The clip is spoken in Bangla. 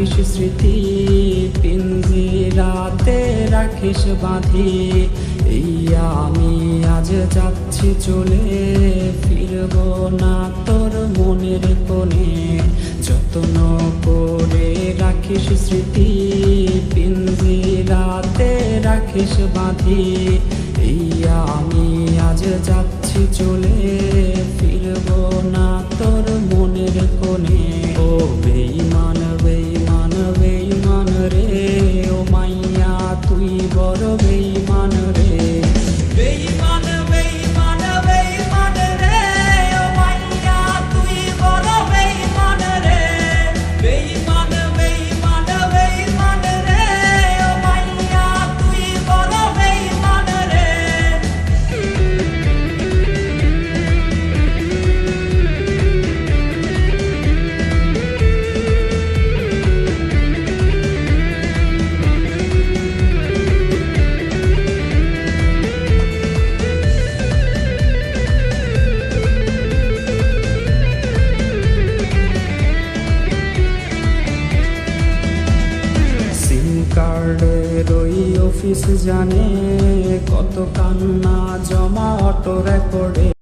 রাখিস স্মৃতি, পিঞ্জিরাতে রাখিস বাঁধি। এই আমি আজ যাচ্ছি চলে, ফিরব না তোর মনের কোণে। যত্ন করে রাখিস স্মৃতি, পিঞ্জিরাতে রাখিস বাঁধি। এই আমি আজ যাচ্ছি চলে, ফিরব না তোর মনের কোণে। ও বেঈমান বেঈমান বেঈমান রে, ও মাইয়া তুই বড় বেঈমান রে। বেঈমান বেঈমান বেঈমান রে, ও মাইয়া তুই বড় বেঈমান রে। বেঈমান বেঈমান বেঈমান রে, ও মাইয়া তুই বড় বেঈমান রে। কার্ডের ওই অফিস জানে, কত কান্না জমা অটো রেকর্ডে।